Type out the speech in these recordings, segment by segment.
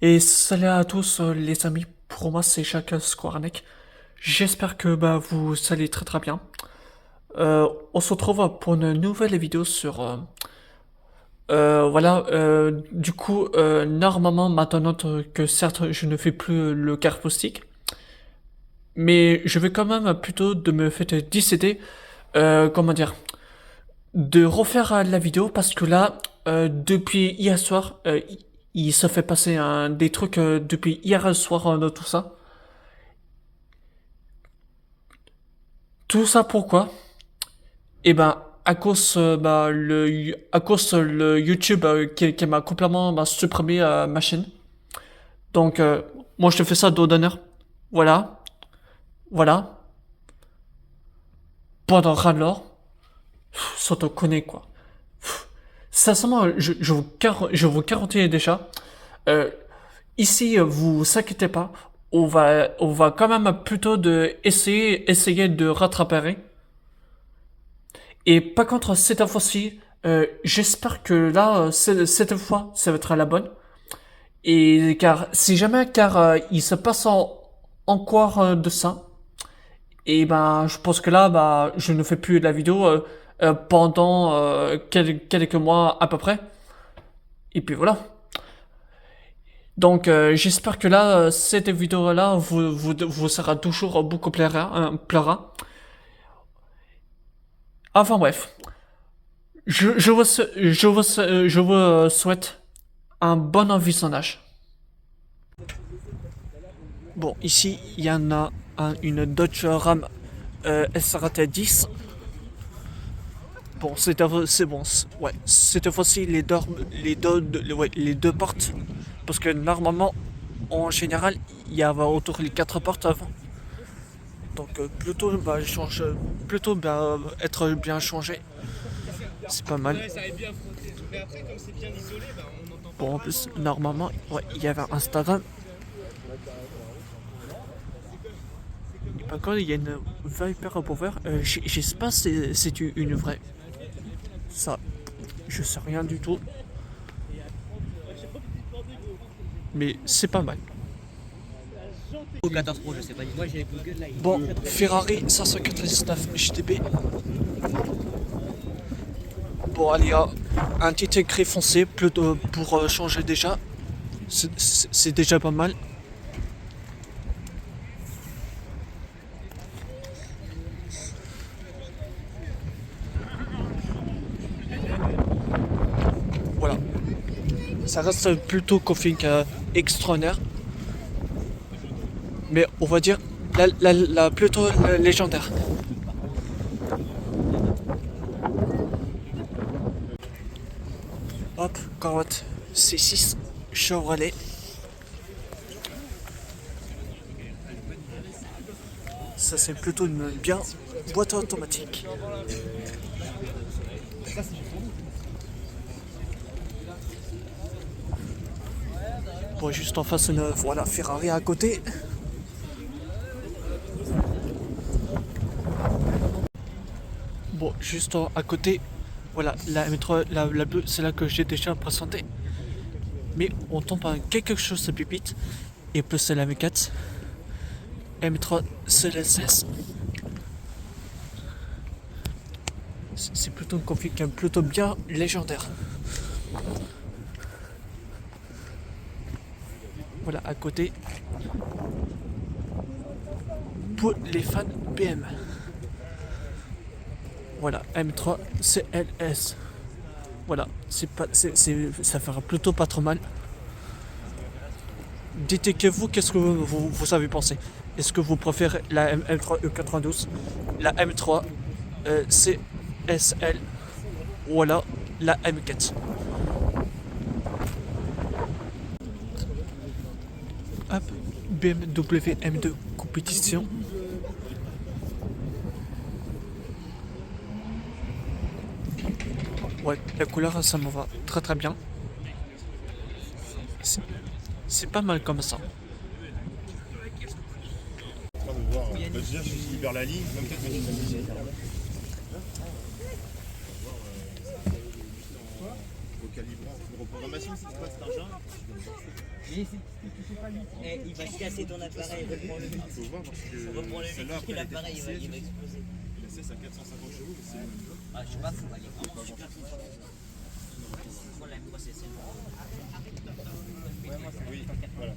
Et salut à tous les amis, pour moi c'est Jacques Squarneck. J'espère que vous allez très très bien. On se retrouve pour une nouvelle vidéo sur... du coup, normalement maintenant que certes je ne fais plus le carpoustique, mais je vais quand même plutôt de me faire décider, comment dire, de refaire la vidéo parce que là, depuis hier soir, il se fait passer des trucs depuis hier soir de tout ça. Tout ça pourquoi? Eh ben, à cause, à cause le YouTube qui m'a complètement supprimé ma chaîne. Donc, moi je te fais ça dos d'honneur. Voilà, voilà. Pendant Rallor, ça te connaît quoi. Sincèrement, je vous garantis déjà. Euh, Ici, vous inquiétez pas. On va quand même plutôt essayer de rattraper. Et par contre, cette fois-ci, j'espère que là, cette fois, ça va être la bonne. Et car, si jamais, il se passe encore de ça, et je pense que là, je ne fais plus de la vidéo pendant quelques mois à peu près. Et puis voilà. Donc, j'espère que là, cette vidéo-là vous sera toujours beaucoup plaira. Enfin bref, je vous souhaite un bon visionnage. Bon, ici, il y en a une Dodge Ram SRT 10. Bon, c'est bon. Ouais, cette fois-ci, les deux portes. Parce que normalement, en général, il y avait autour les quatre portes avant. Donc, plutôt, plutôt être bien changé. C'est pas mal. Bon, en plus, normalement, ouais, il y avait Instagram. Par contre, il y a une Viper Power. Je sais pas si c'est une vraie. Ça, je sais rien du tout. Mais c'est pas mal. Au 14 Pro, je sais pas. Moi j'ai Google là. Bon, Ferrari 599 GTB. Bon, allez, un petit écrit foncé plutôt pour changer déjà. C'est déjà pas mal. Voilà. Ça reste plutôt config extraordinaire. Mais on va dire plutôt légendaire. Hop, Corvette C6 Chevrolet. Ça c'est plutôt une bien boîte automatique. Bon, juste en face, voilà, Ferrari à côté. Bon, juste à côté, voilà, la M3, la bleue, c'est là que j'ai déjà présenté. Mais on tombe à quelque chose de pipite. Et plus c'est la M4. M3 CLSS. C'est plutôt une config plutôt bien légendaire. Voilà, à côté. Pour les fans BM. Voilà, M3 CLS. Voilà, ça fera plutôt pas trop mal. Dites-vous qu'est-ce que vous avez pensé. Est-ce que vous préférez la M3 E92, la M3 CSL ou alors la M4? Hop, BMW M2 compétition. Ouais, la couleur ça me va très très bien. C'est pas mal comme ça. Déjà, si je libère la ligne, même peut-être que je calibrant, une reprogrammation si tu passes cet argent. Eh, il va se casser ton appareil, reprends le Il faut voir parce que reprends le celle-là après elle a été l'appareil il va française. exploser. La CS à 450 chevaux, mais c'est Ah, je sais pas, faut aller vraiment super fort. Prends la processeur. oui, voilà.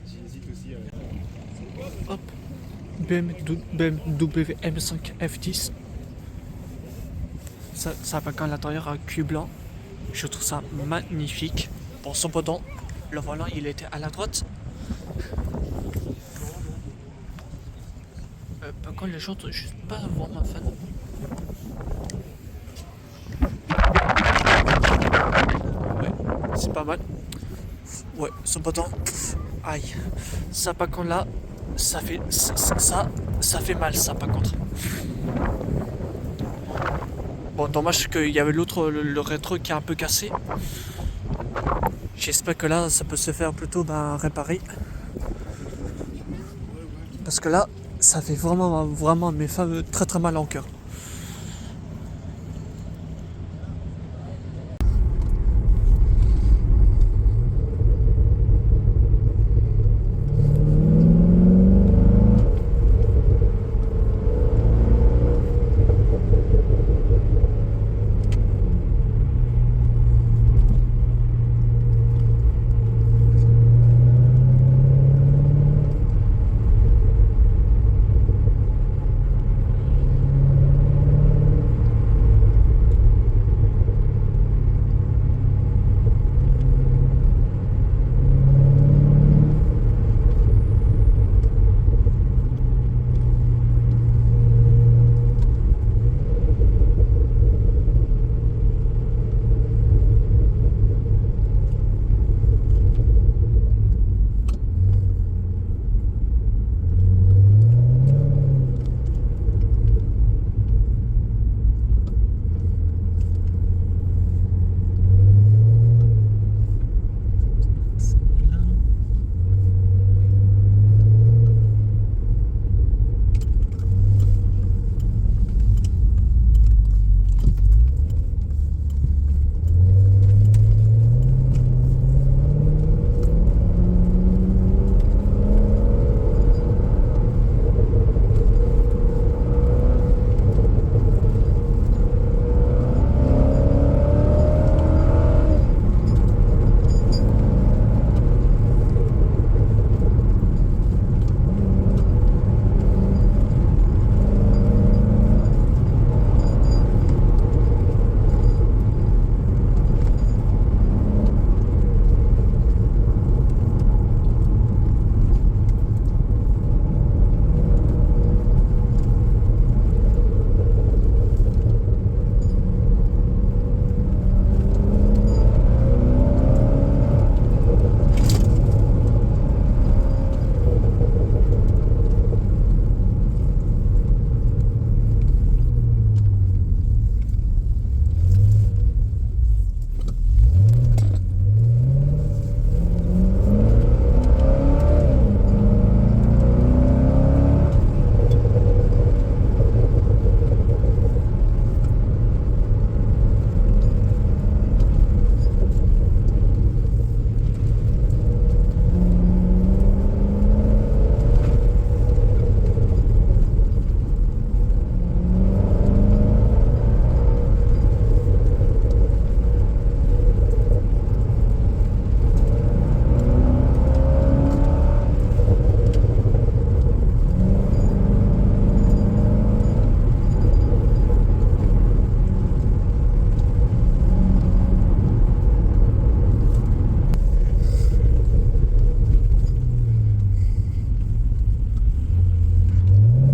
J'hésite aussi à. Hop. BMW M5 F10. Ça va quand l'intérieur à cuir blanc. Je trouve ça magnifique. Bon, cependant, le volant il était à la droite. Par contre, les jantes, je suis pas vraiment fan. Ouais, c'est pas mal. Ouais, cependant, aïe. Ça, par contre, là, ça fait mal, ça, par contre. Bon, dommage qu'il y avait l'autre, le rétro qui est un peu cassé. J'espère que là, ça peut se faire plutôt réparer. Parce que là, ça fait vraiment mes femmes très très mal en cœur.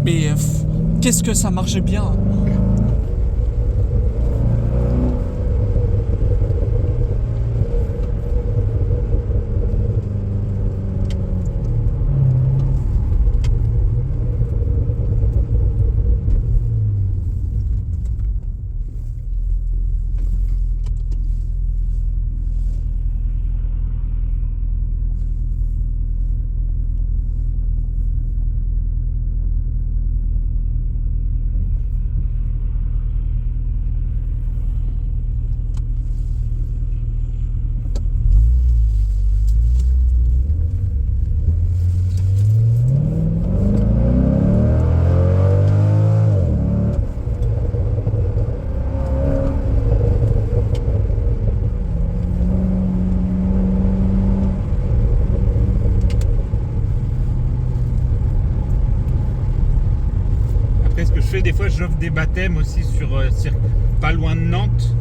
Mais qu'est-ce que ça marchait bien. des fois j'offre des baptêmes aussi pas loin de Nantes.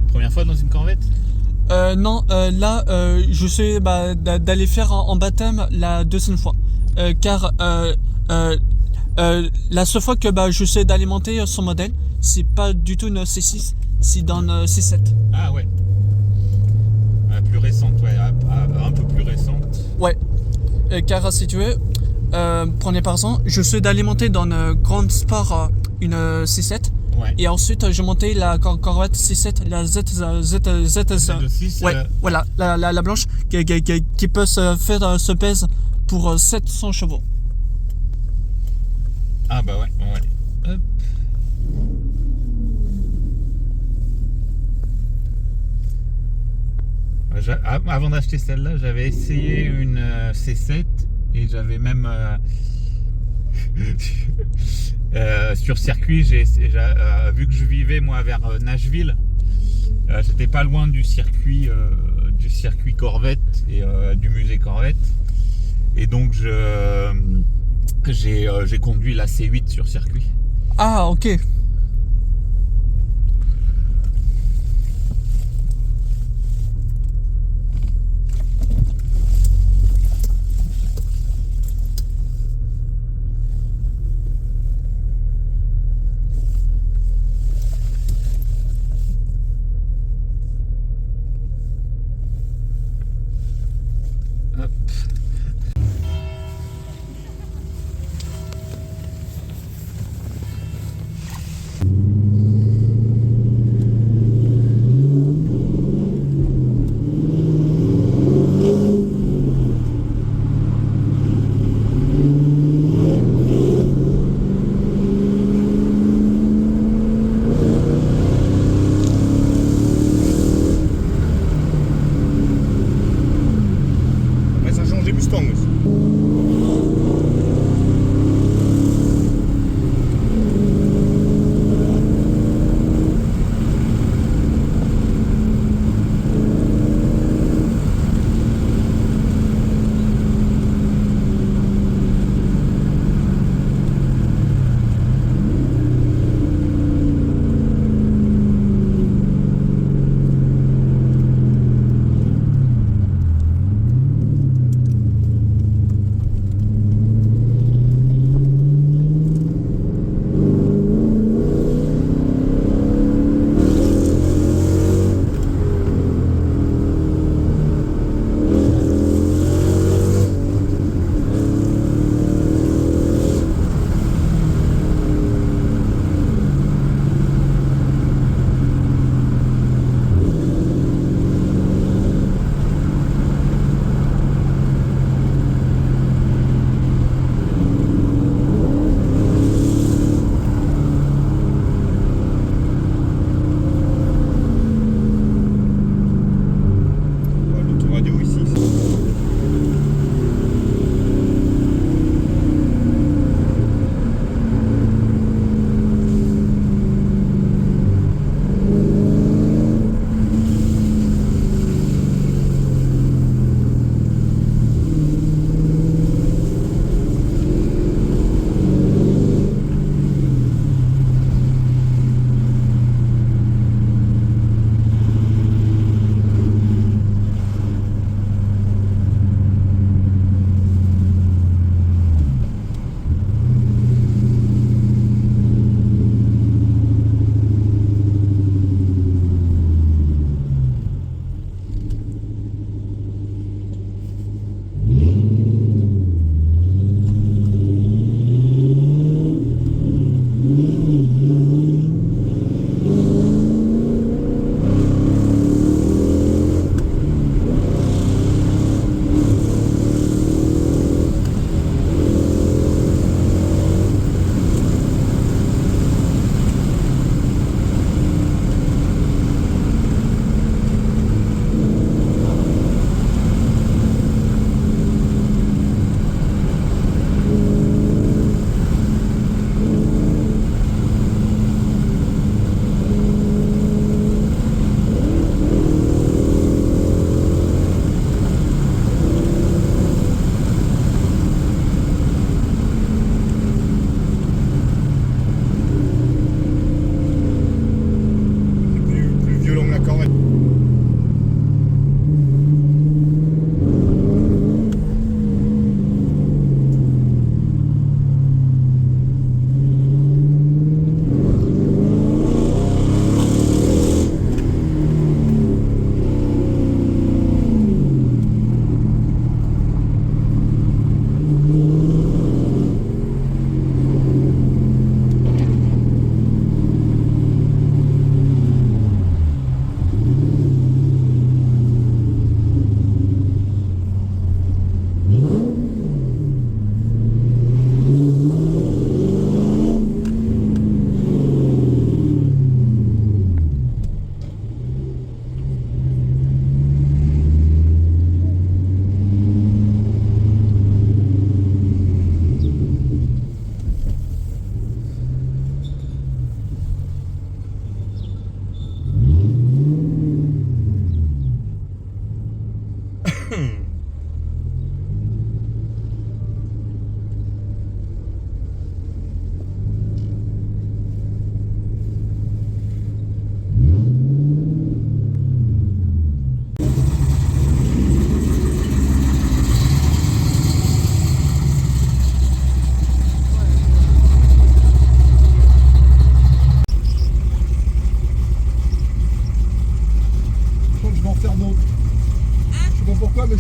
Première fois dans une Corvette? Non, là, je sais d'aller faire en baptême la deuxième fois. Car la seule fois que je sais d'alimenter son modèle, c'est pas du tout une C6, c'est dans une C7. Ah ouais. Plus récente, ouais, un peu plus récente. Ouais, car si tu veux, prenez par exemple, je sais d'alimenter dans une grande sport une C7. Ouais. Et ensuite, j'ai monté la Corvette C7, la Z6, ouais, voilà, la blanche, qui peut se pèse pour 700 chevaux. Ah bah ouais, ouais. Hop. Avant d'acheter celle-là, j'avais essayé une C7 et j'avais même sur circuit, vu que je vivais moi vers Nashville, j'étais pas loin du circuit Corvette et du musée Corvette, et donc j'ai conduit la C8 sur circuit. Ah, ok. Ouais, ça change des Mustangs aussi.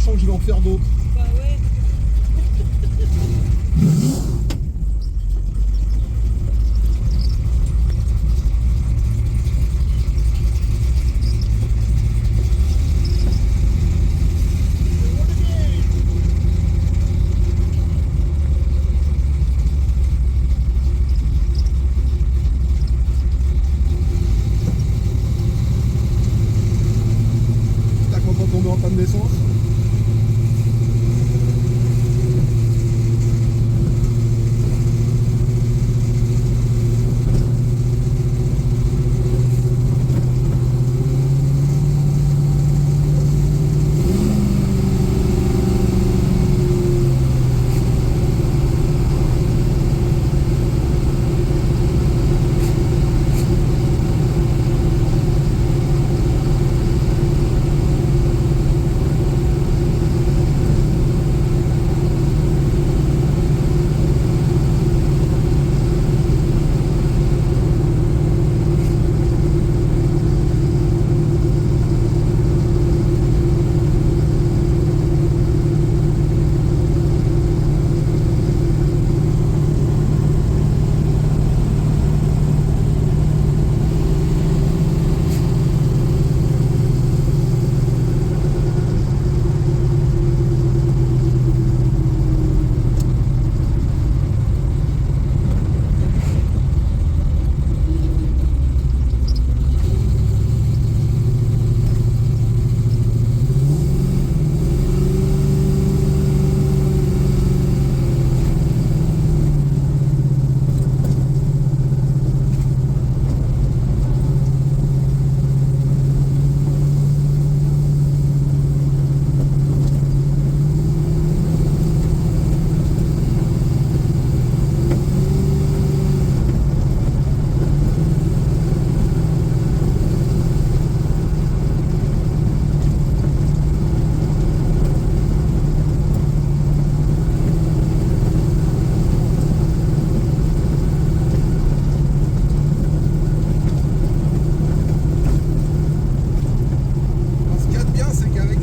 change, il va en faire d'autres. Bah ouais. T'as quand on tombe en panne d'essence. Ce qu'il y a de bien, c'est qu'avec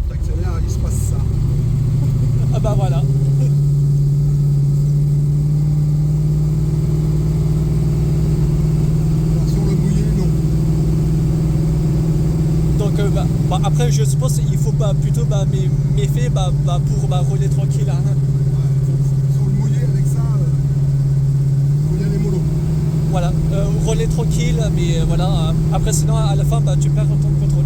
t'accélères, il se passe ça. Ah bah voilà. Alors sur le mouillé, non. Donc après je suppose qu'il faut plutôt méfier pour rouler tranquille. Hein. Sur le mouillé, avec ça, faut y aller mollo. Voilà, rouler tranquille, mais voilà, après sinon à la fin tu perds ton contrôle.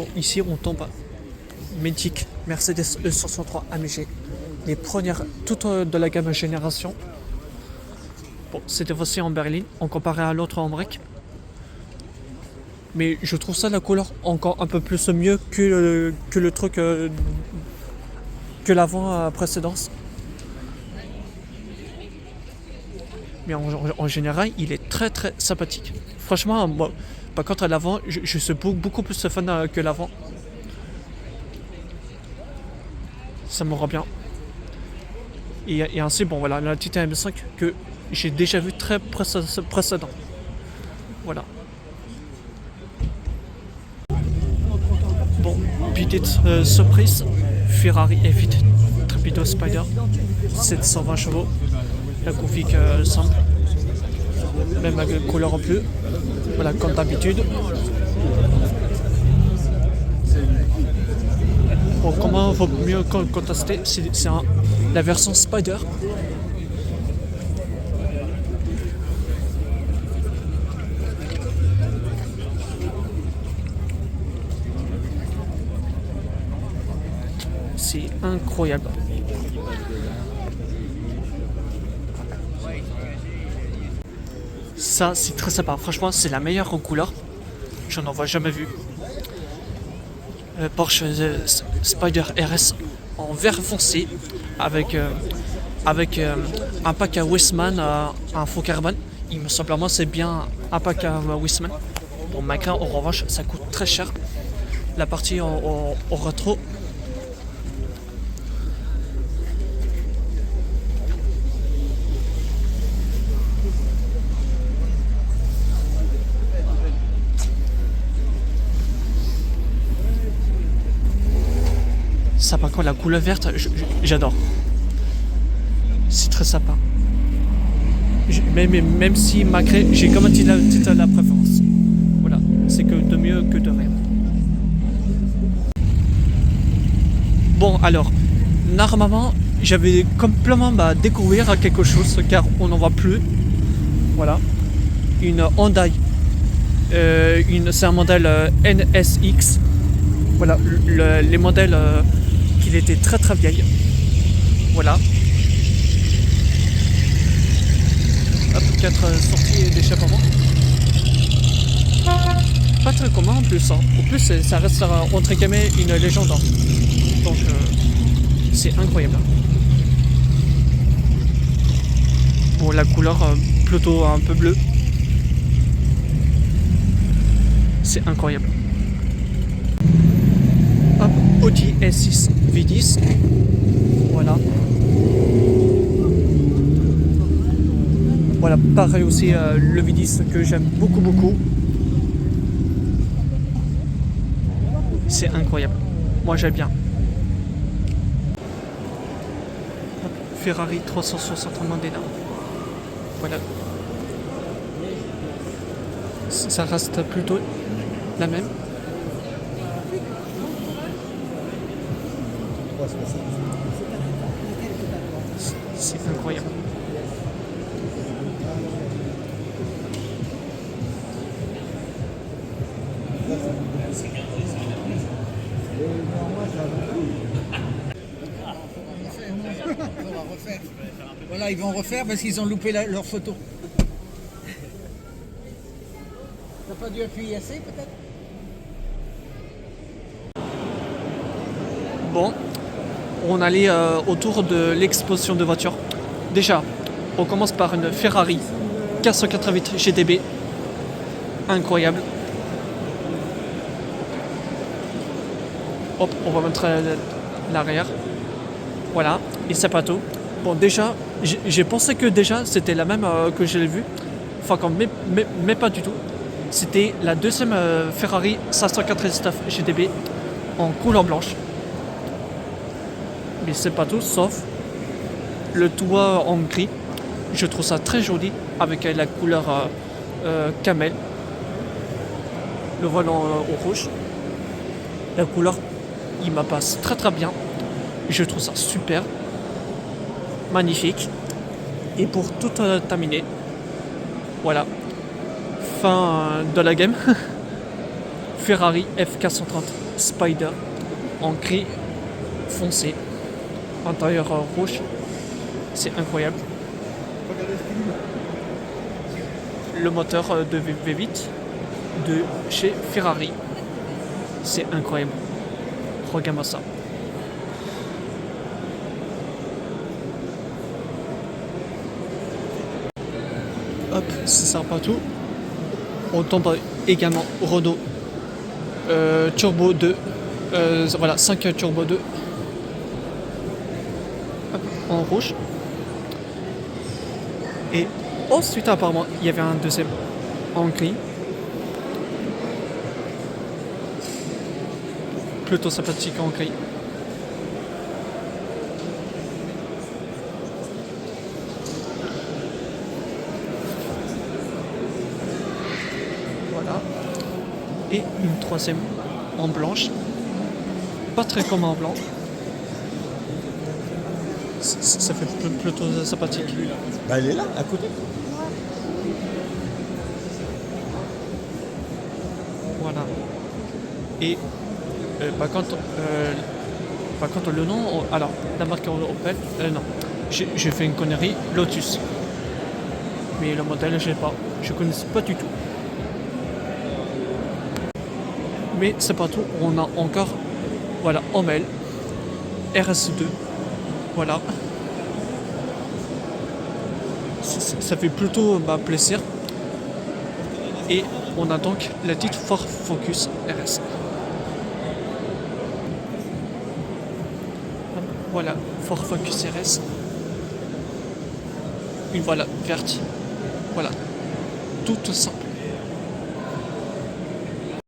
Bon, ici on tombe mythique Mercedes E63 AMG, les premières toutes de la gamme génération. Bon, c'était aussi en berline, en comparé à l'autre en brique. Mais je trouve ça la couleur encore un peu plus mieux que le truc que l'avant précédence. Mais en général, il est très très sympathique. Franchement, moi, par contre à l'avant, je suis beaucoup plus fan que l'avant. Ça me rend bien. Et ainsi, bon voilà, la Titan M5 que j'ai déjà vu très précédent. Voilà. Bon, petite surprise, Ferrari F8 Trepido Spider, 720 chevaux, la config simple, même avec couleur en bleu, voilà comme d'habitude. Bon, comment vaut mieux contester, c'est la version Spider. C'est incroyable. Ça, c'est très sympa. Franchement, c'est la meilleure en couleur. Je n'en vois jamais vu. Porsche Spider RS en vert foncé avec un pack à Wissmann, un faux carbone. Il me semble, moi, c'est bien un pack à Wissmann. Pour Macron, en revanche, ça coûte très cher. La partie au rétro. Ça, par contre, la couleur verte, j'adore. C'est très sympa. Même si malgré, j'ai comme un titre la préférence. Voilà, c'est que de mieux que de rien. Bon, alors, normalement, j'avais complètement découvert quelque chose car on n'en voit plus. Voilà, une Hyundai. C'est un modèle NSX. Voilà, les modèles qu'il était très très vieille. Voilà. Hop, 4 sorties d'échappement. Pas très commun en plus. Hein. En plus, ça reste entre guillemets une légende. Hein. Donc, c'est incroyable. Bon, la couleur plutôt un peu bleue. C'est incroyable. Hop, Audi S6 V10. Voilà. Voilà, pareil aussi le V10 que j'aime beaucoup. C'est incroyable. Moi j'aime bien. Hop, Ferrari 360 Modena. Voilà. Ça reste plutôt la même. C'est incroyable. Voilà, ils vont refaire parce qu'ils ont loupé leur photo. T'as pas dû appuyer assez peut-être? Bon, on allait autour de l'exposition de voitures. Déjà, on commence par une Ferrari 488 GTB. Incroyable. Hop, on va mettre l'arrière. Voilà, et c'est pas tout. Bon, déjà, j'ai pensé que déjà c'était la même que je l'ai vue. Enfin, mais pas du tout. C'était la deuxième Ferrari 599 GTB en couleur blanche. Mais c'est pas tout, sauf le toit en gris. Je trouve ça très joli avec la couleur camel. Le volant au rouge. La couleur, il me passe très très bien. Je trouve ça super. Magnifique. Et pour tout terminer, voilà. Fin de la game. Ferrari F430 Spider en gris foncé, intérieur rouge. C'est incroyable. Le moteur de V8 de chez Ferrari. C'est incroyable. Regarde-moi ça. Hop, c'est ça partout. On tombe également Renault Turbo 2. Voilà, 5 Turbo 2. Hop, en rouge. Et ensuite, apparemment, il y avait un deuxième en gris. Plutôt sympathique en gris. Voilà. Et une troisième en blanche. Pas très commun en blanc. Ça fait plutôt sympathique. Bah, elle est là, à côté. Voilà. Et par contre, le nom, alors la marque Opel, non, j'ai fait une connerie, Lotus. Mais le modèle, je connais pas du tout. Mais c'est pas tout, on a encore, voilà, Hommel RS2, voilà. Ça fait plutôt plaisir. Et on a donc la petite Ford Focus RS. Voilà, Ford Focus RS. Une voilà verte. Voilà, toute simple.